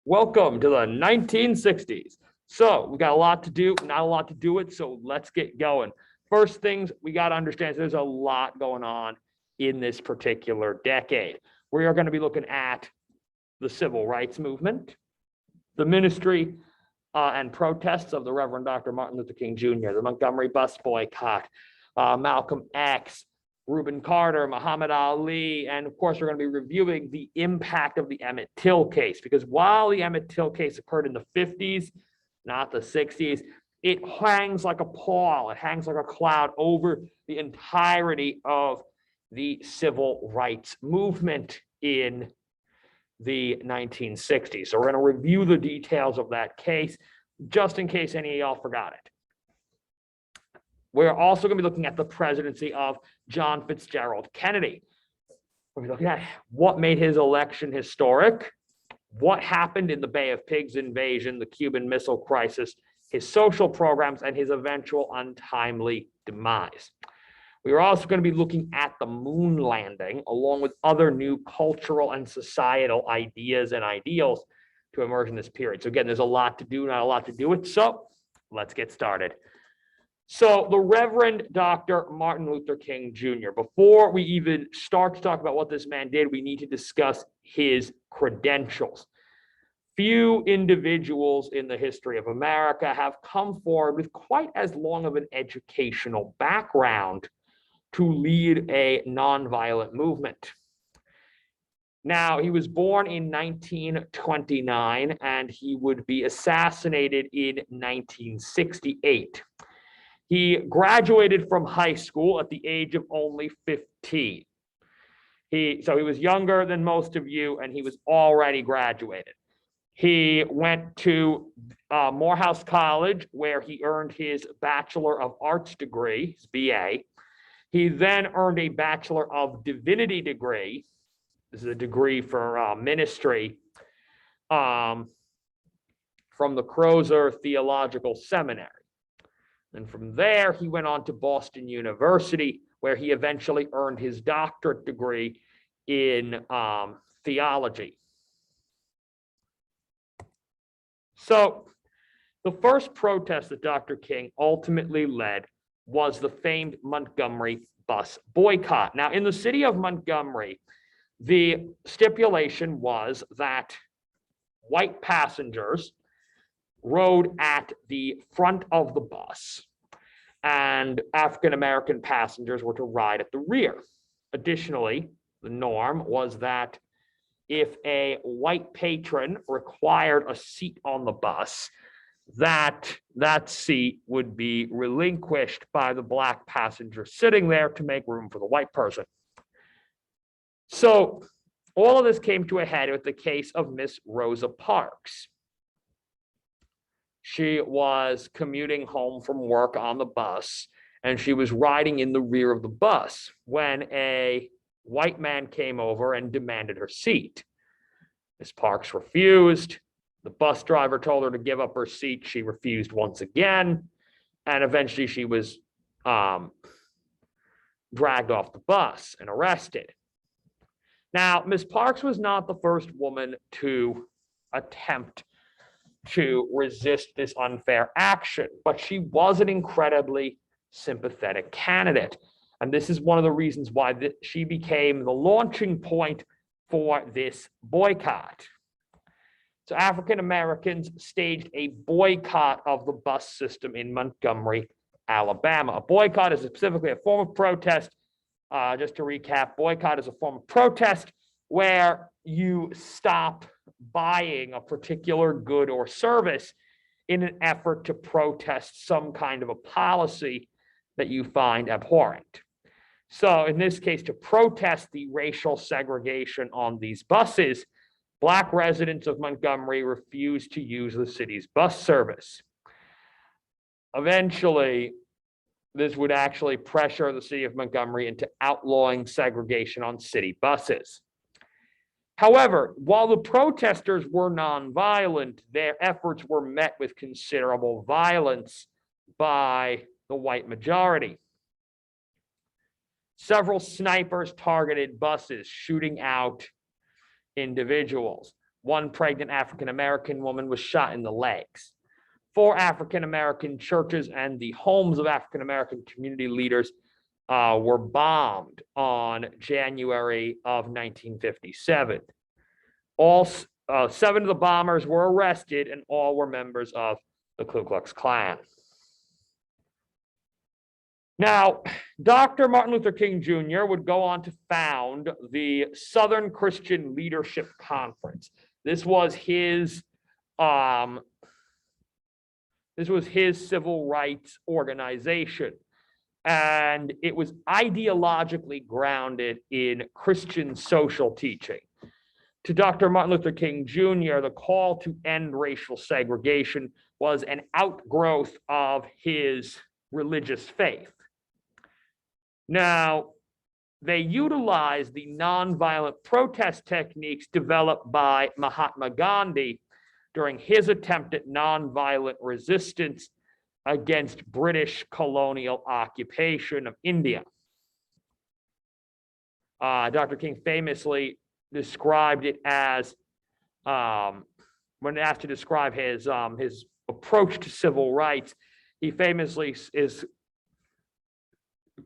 Welcome to the 1960s. So we got a lot to do, not a lot to do it. So let's get going. First things we got to understand is there's a lot going on in this particular decade. We are going to be looking at the civil rights movement, the ministry and protests of the Reverend Dr. Martin Luther King Jr., the Montgomery bus boycott, Malcolm X, Reuben Carter, Muhammad Ali, and of course, we're going to be reviewing the impact of the Emmett Till case, because while the Emmett Till case occurred in the 50s, not the 60s, it hangs like a pall, it hangs like a cloud over the entirety of the civil rights movement in the 1960s. So we're going to review the details of that case, just in case any of y'all forgot it. We're also going to be looking at the presidency of John Fitzgerald Kennedy. We're looking at what made his election historic, what happened in the Bay of Pigs invasion, the Cuban Missile Crisis, his social programs, and his eventual untimely demise. We are also going to be looking at the moon landing, along with other new cultural and societal ideas and ideals to emerge in this period. So again, there's a lot to do, not a lot to do it. So let's get started. So the Reverend Dr. Martin Luther King Jr., before we even start to talk about what this man did, we need to discuss his credentials. Few individuals in the history of America have come forward with quite as long of an educational background to lead a nonviolent movement. Now, he was born in 1929, and he would be assassinated in 1968. He graduated from high school at the age of only 15. So he was younger than most of you, and he was already graduated. He went to Morehouse College, where he earned his Bachelor of Arts degree, his BA. He then earned a Bachelor of Divinity degree. This is a degree for ministry from the Crozer Theological Seminary. And from there, he went on to Boston University, where he eventually earned his doctorate degree in theology. So the first protest that Dr. King ultimately led was the famed Montgomery bus boycott. Now, in the city of Montgomery, the stipulation was that white passengers rode at the front of the bus, and African-American passengers were to ride at the rear. Additionally, the norm was that if a white patron required a seat on the bus, that seat would be relinquished by the black passenger sitting there to make room for the white person. So all of this came to a head with the case of Miss Rosa Parks. She was commuting home from work on the bus, and she was riding in the rear of the bus when a white man came over and demanded her seat. Miss Parks refused. The bus driver told her to give up her seat. She refused once again, and eventually she was dragged off the bus and arrested. Now, Miss Parks was not the first woman to attempt to resist this unfair action, but she was an incredibly sympathetic candidate. And this is one of the reasons why she became the launching point for this boycott. So African Americans staged a boycott of the bus system in Montgomery, Alabama. A boycott is specifically a form of protest. Just to recap, boycott is a form of protest where you stop buying a particular good or service in an effort to protest some kind of a policy that you find abhorrent. So in this case, to protest the racial segregation on these buses, Black residents of Montgomery refused to use the city's bus service. Eventually, this would actually pressure the city of Montgomery into outlawing segregation on city buses. However, while the protesters were nonviolent, their efforts were met with considerable violence by the white majority. Several snipers targeted buses, shooting out individuals. One pregnant African-American woman was shot in the legs. 4 African-American churches and the homes of African-American community leaders were bombed on January of 1957. All 7 of the bombers were arrested, and all were members of the Ku Klux Klan. Now, Dr. Martin Luther King Jr. would go on to found the Southern Christian Leadership Conference. This was his civil rights organization, and it was ideologically grounded in Christian social teaching. To Dr. Martin Luther King Jr., the call to end racial segregation was an outgrowth of his religious faith. Now, they utilized the nonviolent protest techniques developed by Mahatma Gandhi during his attempt at nonviolent resistance against British colonial occupation of India. Dr. King famously described it as, when asked to describe his approach to civil rights, he famously is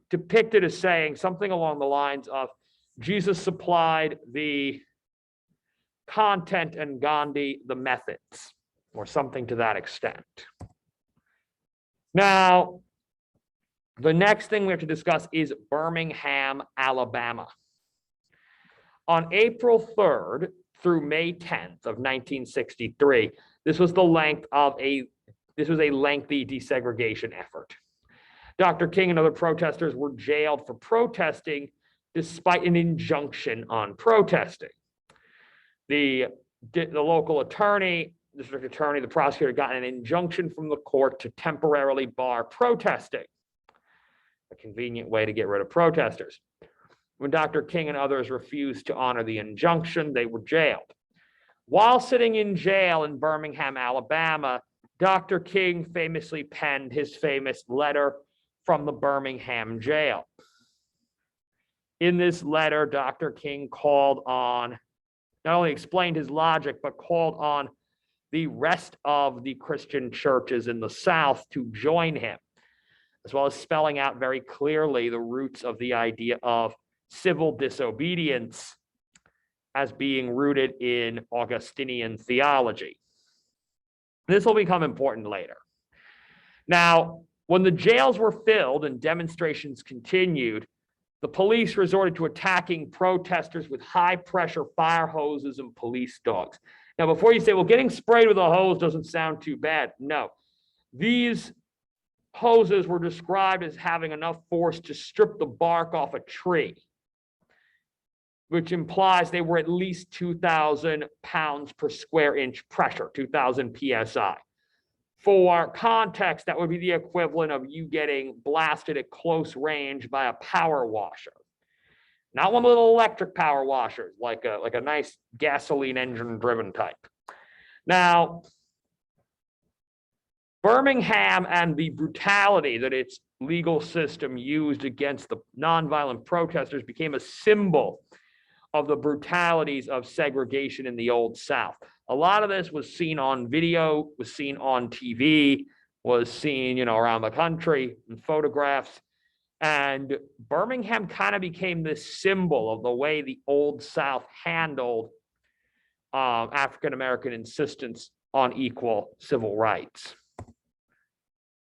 depicted as saying something along the lines of, Jesus supplied the content and Gandhi the methods, or something to that extent. Now, the next thing we have to discuss is Birmingham, Alabama. On April 3rd through May 10th of 1963, this was a lengthy desegregation effort. Dr. King and other protesters were jailed for protesting despite an injunction on protesting. The local attorney, district attorney, the prosecutor got an injunction from the court to temporarily bar protesting. A convenient way to get rid of protesters. When Dr. King and others refused to honor the injunction, they were jailed. While sitting in jail in Birmingham, Alabama, Dr. King famously penned his famous letter from the Birmingham jail. In this letter, Dr. King called on, not only explained his logic, but called on the rest of the Christian churches in the South to join him, as well as spelling out very clearly the roots of the idea of civil disobedience as being rooted in Augustinian theology. This will become important later. Now, when the jails were filled and demonstrations continued, the police resorted to attacking protesters with high-pressure fire hoses and police dogs. Now, before you say, well, getting sprayed with a hose doesn't sound too bad. No. These hoses were described as having enough force to strip the bark off a tree, which implies they were at least 2,000 pounds per square inch pressure, 2,000 PSI. For context, that would be the equivalent of you getting blasted at close range by a power washer. Not one of the little electric power washers, like a nice gasoline engine driven type. Now, Birmingham and the brutality that its legal system used against the nonviolent protesters became a symbol of the brutalities of segregation in the Old South. A lot of this was seen on video, was seen on TV, was seen, around the country in photographs. And Birmingham kind of became this symbol of the way the Old South handled African-American insistence on equal civil rights.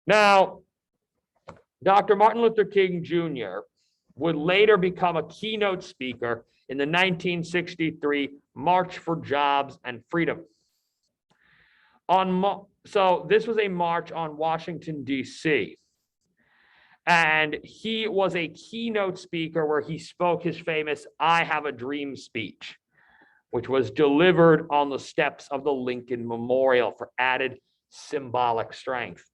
Now, Dr. Martin Luther King Jr. would later become a keynote speaker in the 1963 March for Jobs and Freedom. So this was a march on Washington, D.C. And he was a keynote speaker where he spoke his famous "I Have a Dream" speech, which was delivered on the steps of the Lincoln Memorial for added symbolic strength.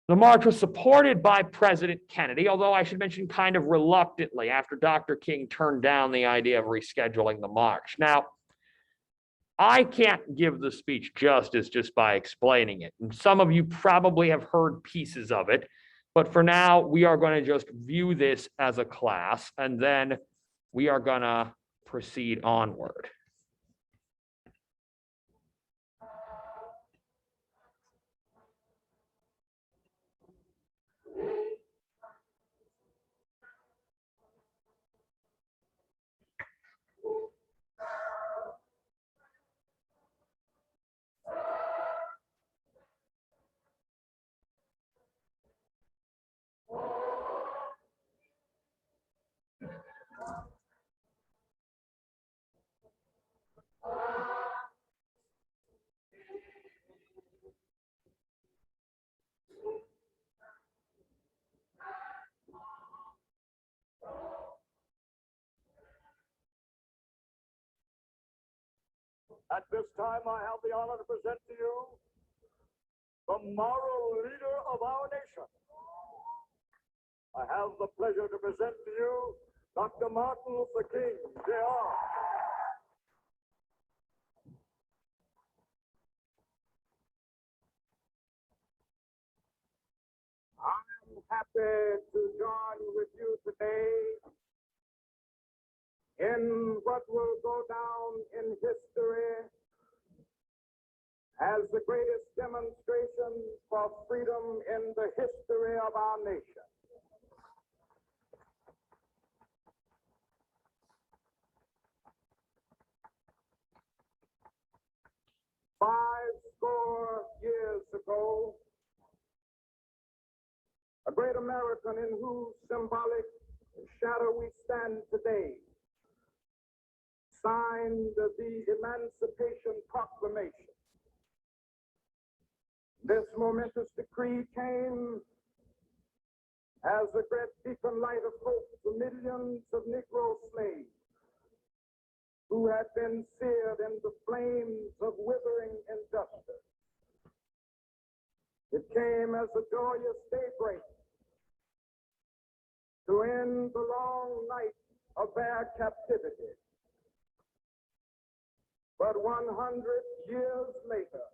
The march was supported by President Kennedy, although I should mention kind of reluctantly after Dr. King turned down the idea of rescheduling the march. Now, I can't give the speech justice just by explaining it. And some of you probably have heard pieces of it, but for now, we are going to just view this as a class, and then we are going to proceed onward. At this time, I have the honor to present to you the moral leader of our nation. I have the pleasure to present to you Dr. Martin Luther King, Jr. I'm happy to join with you today in what will go down in history as the greatest demonstration for freedom in the history of our nation. Five score years ago, a great American in whose symbolic shadow we stand today signed the Emancipation Proclamation. This momentous decree came as a great beacon light of hope to millions of Negro slaves who had been seared in the flames of withering injustice. It came as a joyous daybreak to end the long night of their captivity. But 100 years later,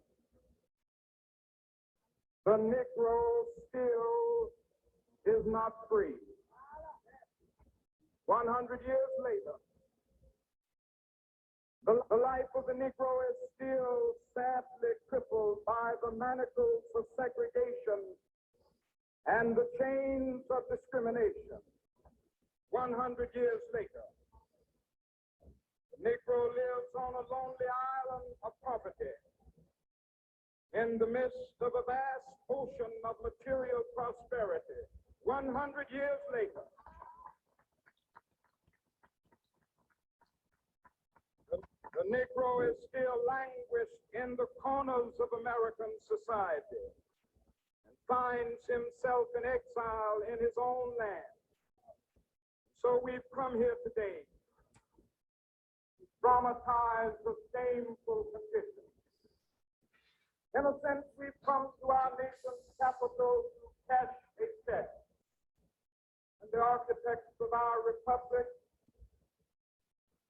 the Negro still is not free. 100 years later, the life of the Negro is still sadly crippled by the manacles of segregation and the chains of discrimination. 100 years later, the Negro lives on a lonely island of poverty in the midst of a vast ocean of material prosperity. 100 years later, the Negro is still languished in the corners of American society and finds himself in exile in his own land. So we've come here today to dramatize the shameful condition. In a sense, we've come to our nation's capital to cash a check. And the architects of our republic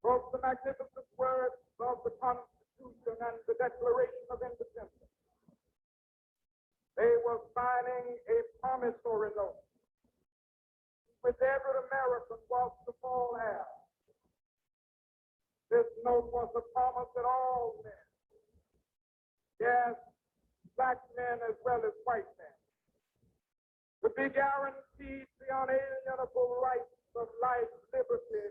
wrote the magnificent words of the Constitution and the Declaration of Independence. They were signing a promissory note which every American was to fall heir. This note was a promise that all men, yes, black men as well as white men, would be guaranteed the unalienable rights of life, liberty,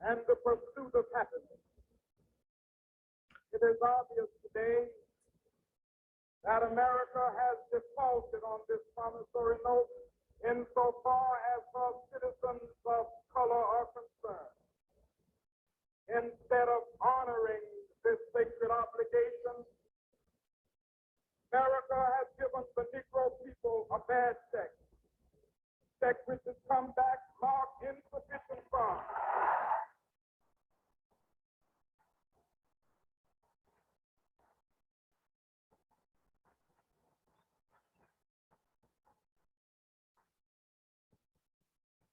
and the pursuit of happiness. It is obvious today that America has defaulted on this promissory note insofar as her citizens of color are concerned. Instead of honoring this sacred obligation, America has given the Negro people a bad check which has come back marked insufficient funds.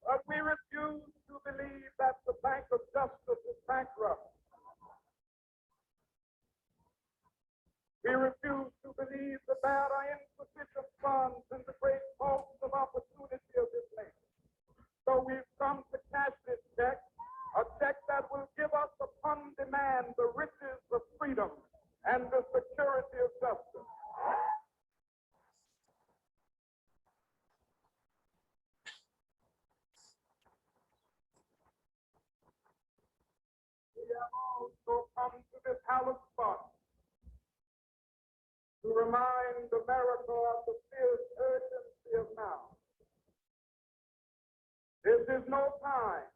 But we refuse to believe that the Bank of Justice is bankrupt. We refuse to believe that there are insufficient funds in the great vaults of opportunity of this nation. So we've come to cash this check, a check that will give us upon demand the riches of freedom and the security of justice. We have also come to this hallowed spot to remind America of the fierce urgency of now. This is no time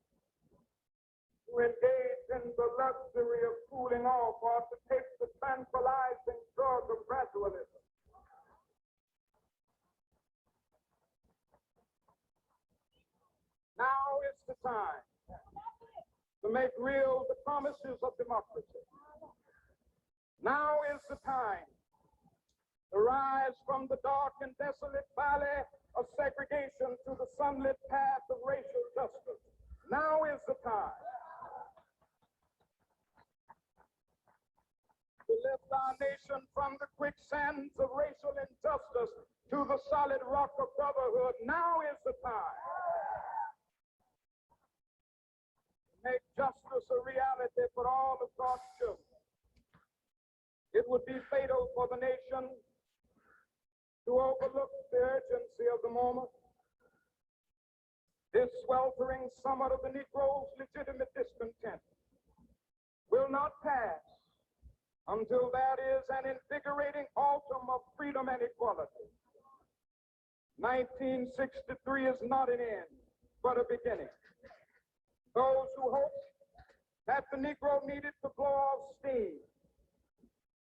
to engage in the luxury of cooling off or to take the tranquilizing drug of gradualism. Now is the time to make real the promises of democracy. Now is the time to rise from the dark and desolate valley of segregation to the sunlit path of racial justice. Now is the time to lift our nation from the quicksands of racial injustice to the solid rock of brotherhood. Now is the time to make justice a reality for all of God's children. It would be fatal for the nation to overlook the urgency of the moment. This sweltering summit of the Negro's legitimate discontent will not pass until that is an invigorating autumn of freedom and equality. 1963 is not an end, but a beginning. Those who hoped that the Negro needed to blow off steam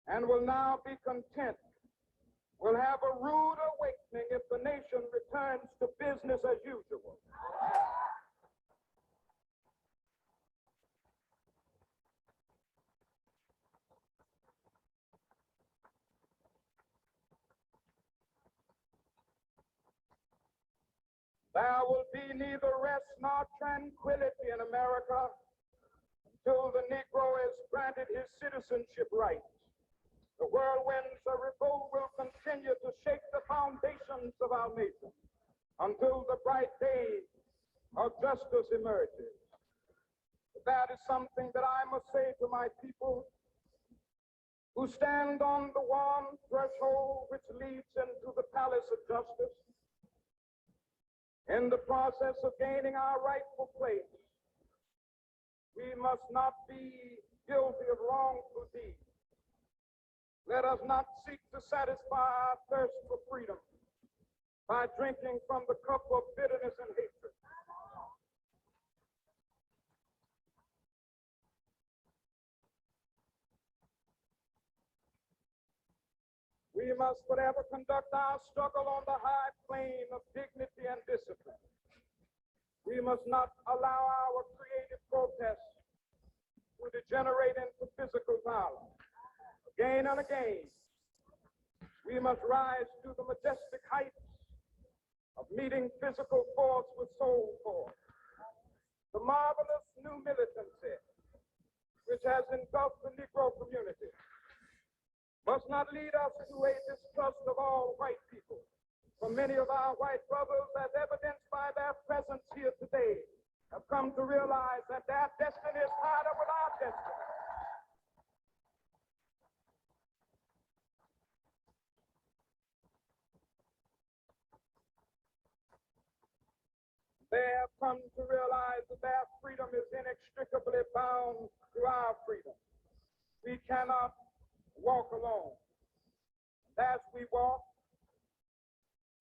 and will now be content will have a rude awakening if the nation returns to business as usual. There will be neither rest nor tranquility in America until the Negro is granted his citizenship rights. The whirlwinds of revolt will continue to shake the foundations of our nation until the bright day of justice emerges. That is something that I must say to my people who stand on the warm threshold which leads into the palace of justice. In the process of gaining our rightful place, we must not be guilty of wrongful deeds. Let us not seek to satisfy our thirst for freedom by drinking from the cup of bitterness and hatred. We must forever conduct our struggle on the high plane of dignity and discipline. We must not allow our creative protests to degenerate into physical violence. Again and again, we must rise to the majestic heights of meeting physical force with soul force. The marvelous new militancy which has engulfed the Negro community must not lead us to a distrust of all white people. For many of our white brothers, as evidenced by their presence here today, have come to realize that their destiny is tied up with our destiny. They have come to realize that their freedom is inextricably bound to our freedom. We cannot walk alone. And as we walk,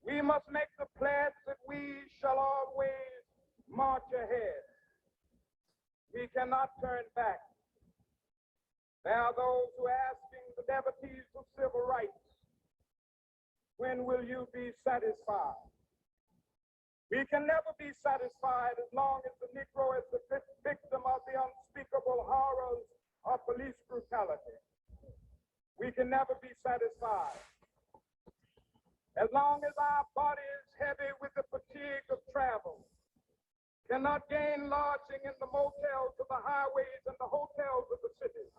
we must make the pledge that we shall always march ahead. We cannot turn back. There are those who are asking the devotees of civil rights, when will you be satisfied? We can never be satisfied as long as the Negro is the victim of the unspeakable horrors of police brutality. We can never be satisfied as long as our body is heavy with the fatigue of travel, cannot gain lodging in the motels of the highways and the hotels of the cities.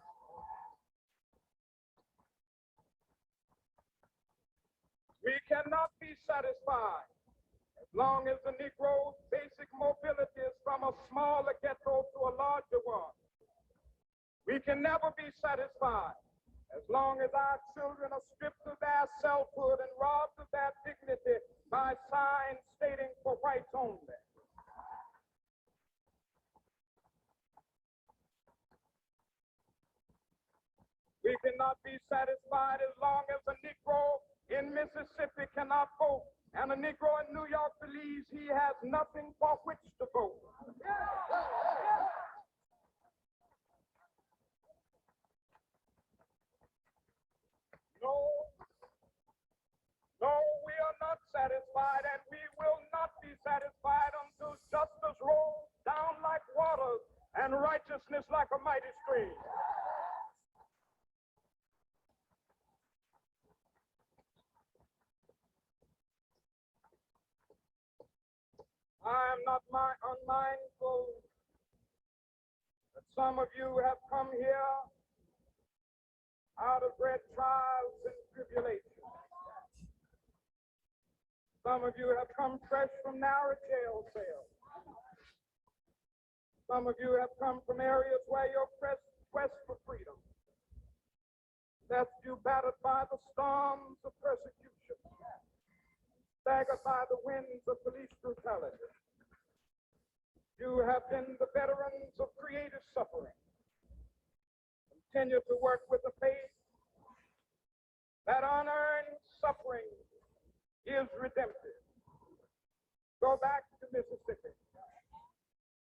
We cannot be satisfied as long as the Negro's basic mobility is from a smaller ghetto to a larger one. We can never be satisfied as long as our children are stripped of their selfhood and robbed of their dignity by signs stating for whites only. We cannot be satisfied as long as a Negro in Mississippi cannot vote and a Negro in New York believes he has nothing for which to vote. No, we are not satisfied, and we will not be satisfied until justice rolls down like waters and righteousness like a mighty stream. am not unmindful that some of you have come here out of great trials and tribulations. Some of you have come fresh from narrow jail cells. Some of you have come from areas where your quest for freedom left you battered by the storms of persecution, staggered by the winds of police brutality. You have been the veterans of creative suffering. Continue to work with the faith that unearned suffering is redemptive. Go back to Mississippi.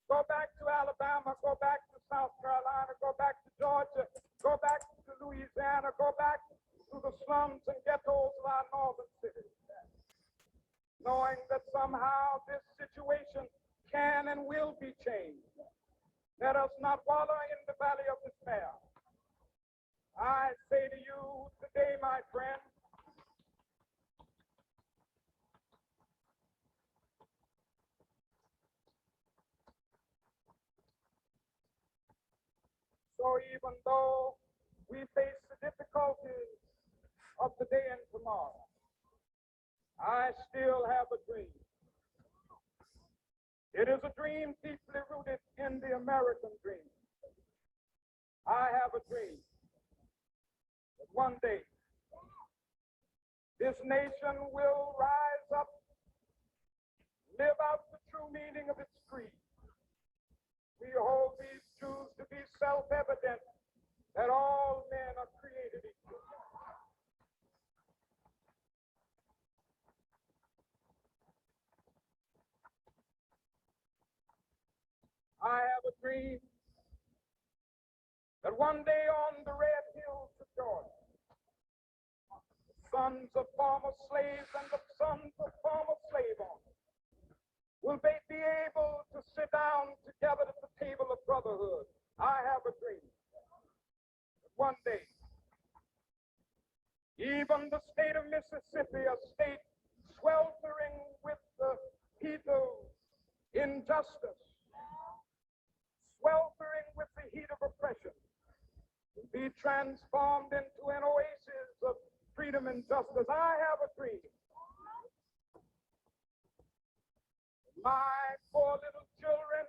Go back to Alabama. Go back to South Carolina. Go back to Georgia. Go back to Louisiana. Go back to the slums and ghettos of our northern cities. Knowing that somehow this situation can and will be changed. Let us not wallow in the valley of despair. I say to you today, my friend, so even though we face the difficulties of today and tomorrow, I still have a dream. It is a dream deeply rooted in the American dream. I have a dream that one day this nation will rise up, live out the true meaning of its creed. We hold these truths to be self-evident that all men are created equal. I have a dream that one day on the red hills of Georgia, the sons of former slaves and the sons of former slave owners will be able to sit down together at the table of brotherhood. I have a dream that one day, even the state of Mississippi, a state sweltering with the heat of injustice, sweltering with the heat of oppression, will be transformed into an oasis of freedom and justice. I have a dream. My poor little children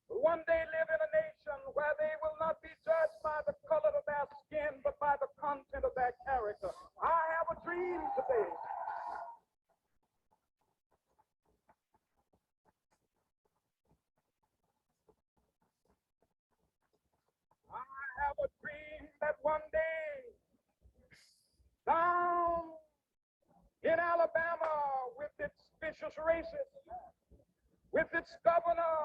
will one day live in a nation where they will not be judged by the color of their skin, but by the content of their character. I have a dream today. I have a dream that one day down in Alabama, with its vicious racists, with its governor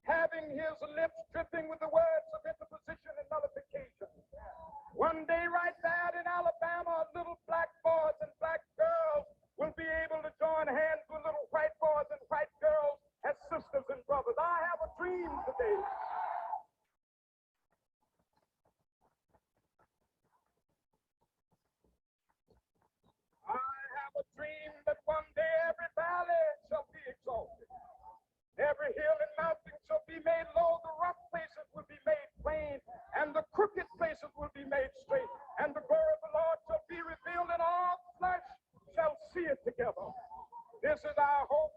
having his lips dripping with the words of interposition and nullification. One day right there in Alabama, little black boys and black girls will be able to join hands with little white boys and white girls as sisters and brothers. I have a dream today. I have a dream that one day every valley shall be exalted. Every hill and mountain shall be made low, the rough places will be made plain, and the crooked places will be made straight, and the glory of the Lord shall be revealed, and all flesh shall see it together. This is our hope.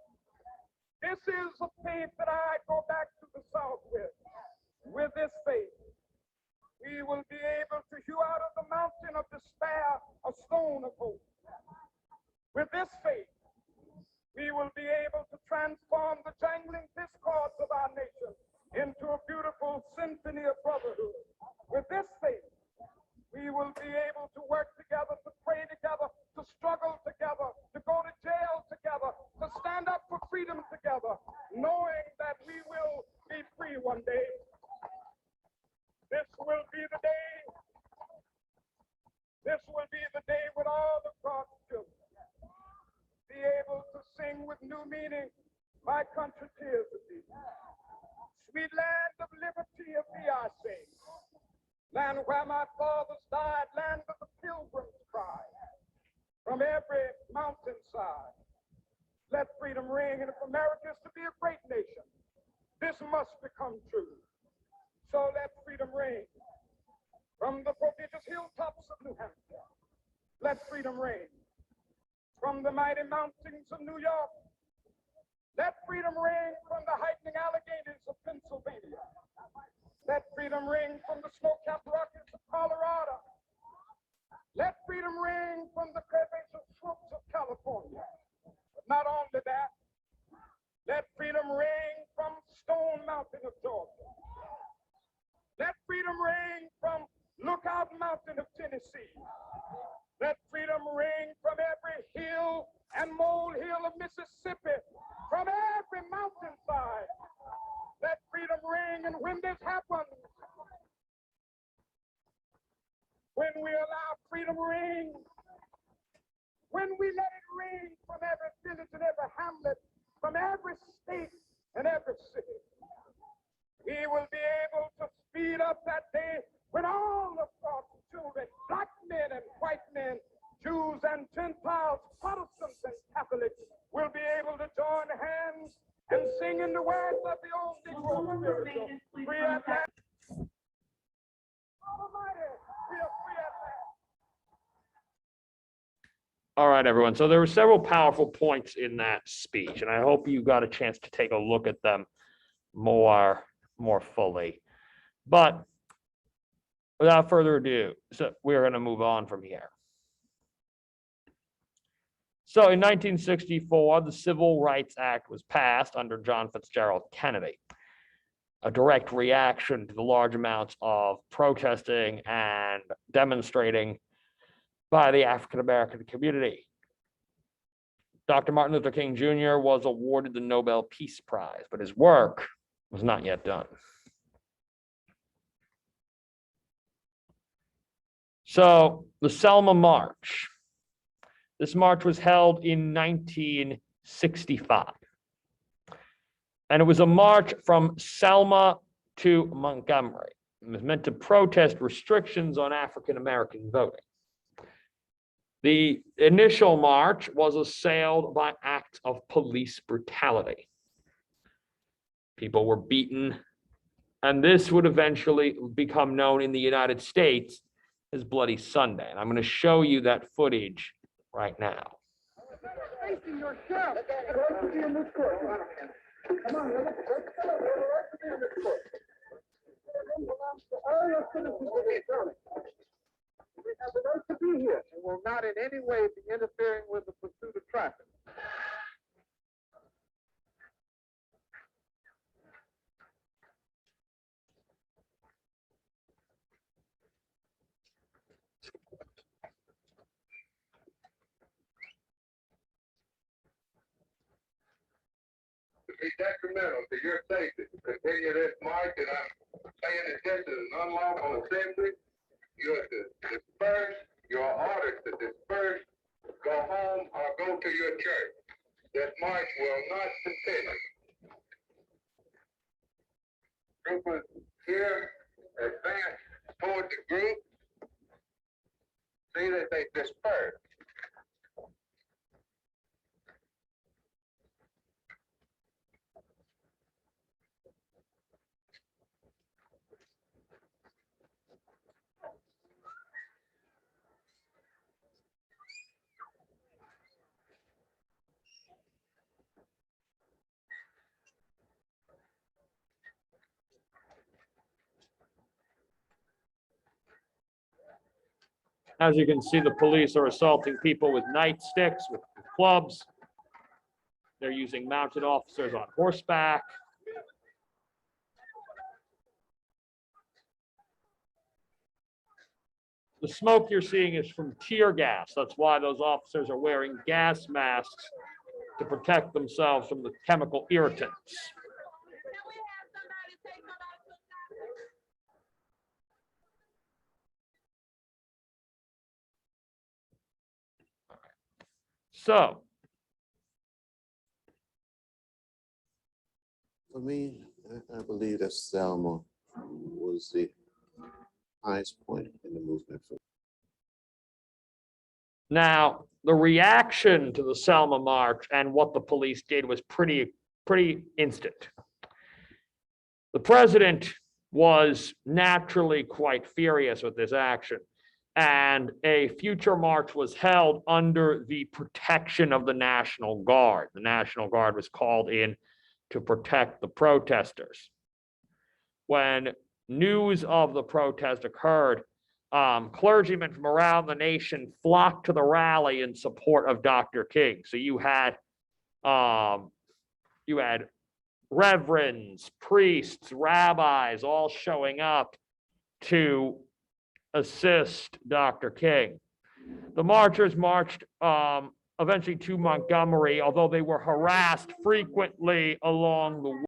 This is a faith that I go back to the South with. With this faith, we will be able to hew out of the mountain of despair a stone of hope. With this faith, we will be able to transform the jangling discords of our nation into a beautiful symphony of brotherhood. With this faith, we will be able to work together, to pray together, to struggle together, to go to jail together, to stand up for freedom together, knowing that we will be free one day. This will be the day. This will be the day when all of God's children be able to sing with new meaning, my country tears of thee. Sweet land of liberty of thee I sing. Land where my fathers died, land of the pilgrims cry. From every mountainside, let freedom ring. And if America is to be a great nation, this must become true. So let freedom ring from the prodigious hilltops of New Hampshire. Let freedom ring from the mighty mountains of New York. Let freedom ring from the heightening Alleghenies of Pennsylvania. Let freedom ring from the snow-capped Rockies of Colorado. Let freedom ring from the curvaceous slopes of California. But not only that, let freedom ring from Stone Mountain of Georgia. Let freedom ring from Lookout Mountain of Tennessee. Let freedom ring from every hill and molehill of Mississippi, from every mountainside. Let freedom ring, and when this happens, when we allow freedom ring, when we let it ring from every village and every hamlet, from every state and every city, we will be able to speed up that day when all of God's children, black men and white men, Jews and Gentiles, Protestants and Catholics, will be able to join hands and sing in the words of the old Negro spiritual. Free at last. Almighty, we are free at last. All right, everyone. So there were several powerful points in that speech, and I hope you got a chance to take a look at them more fully. But without further ado, so we're going to move on from here. So in 1964, the Civil Rights Act was passed under John Fitzgerald Kennedy, a direct reaction to the large amounts of protesting and demonstrating by the African-American community. Dr. Martin Luther King Jr. was awarded the Nobel Peace Prize, but his work was not yet done. So the Selma March. This march was held in 1965. And it was a march from Selma to Montgomery. It was meant to protest restrictions on African-American voting. The initial march was assailed by acts of police brutality. People were beaten, and this would eventually become known in the United States as Bloody Sunday. And I'm going to show you that footage right now. Facing yourself. Let's be in this court. Come on, let's be in this court. All your citizens of this county. We have the right to be here and will not in any way be interfering with the pursuit of traffic. Be detrimental to your safety to continue this march, and I'm saying that this is an unlawful assembly. You are to disperse. You are ordered to disperse, go home, or go to your church. This march will not continue. Troopers here advance toward the group. See that they disperse. As you can see, the police are assaulting people with nightsticks, with clubs. They're using mounted officers on horseback. The smoke you're seeing is from tear gas. That's why those officers are wearing gas masks to protect themselves from the chemical irritants. So, For me, I believe that Selma was the highest point in the movement. now the reaction to the Selma March and what the police did was pretty instant. The president was naturally quite furious with this action, and a future march was held under the protection of the National Guard. The National Guard was called in to protect the protesters. When news of the protest occurred, clergymen from around the nation flocked to the rally in support of Dr. King. So you had reverends, priests, rabbis all showing up to assist Dr. King. The marchers marched eventually to Montgomery, although they were harassed frequently along the way.